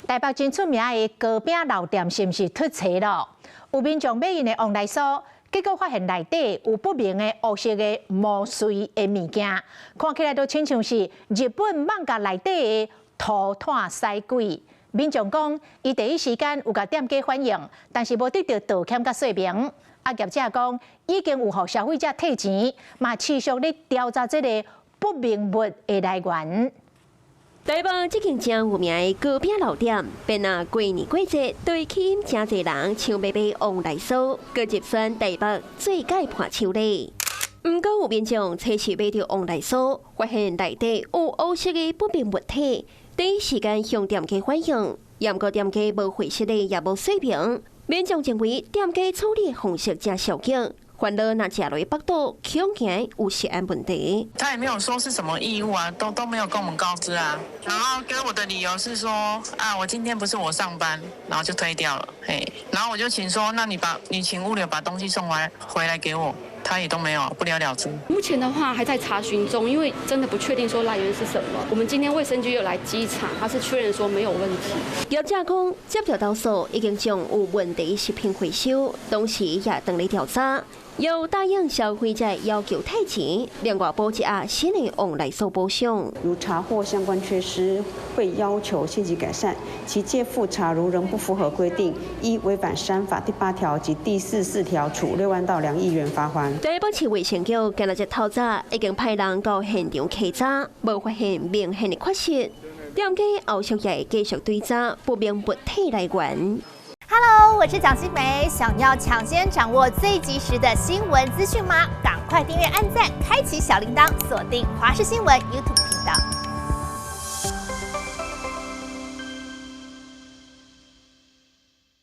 台北真出名的糕饼老店是毋是脱贼了？有民众买因的往来所，结果发现内底有不明的黑色的毛碎的物件，看起来都亲像是日本漫画内底的涂炭尸鬼。民众讲，伊第一时间有甲店家反映，但是无得到道歉甲说明。业者讲，已经有互消费者退钱，嘛持续咧调查这个不明物的来源。台北这间真有名的糕饼老店，便拿过年过节对吸引真侪人抢买往来所，佮入选台北最佳伴手礼。不过有民众测试买到往来所，发现内底有黑色的不明物体，第一时间向店家反映，不过店家无回信的也无说明。民众认为店家处理方式真小劲。烦恼那吃落北斗，恐惊有食安问题。他也没有说是什么义务啊，都没有跟我们告知啊。然后给我的理由是说啊，我今天不是我上班，然后就推掉了。嘿，然后我就请说，那你请物流把东西送回来给我。他也都没有，不了了之。目前的话还在查询中，因为真的不确定说来源是什么。我们今天卫生局有来稽查，他是确认说没有问题。业者讲，接到投诉已经将有问题食品回收，同时也等来调查，又答应消费者要求退钱，另外补一下新的往来所补偿。如查获相关缺失，会要求限期改善，其借复查如仍不符合规定，依违反商法第8条及第44条，处6万到2亿元罚款。台北市卫生局今日透早已经派人到现场稽查，无发现明显的缺失。店家后续也会继续追查不明物体来源。Hello， 我是蒋欣梅。想要抢先掌握最及时的新闻资讯吗？赶快订阅、按赞、开启小铃铛，锁定华视新闻 YouTube 频道。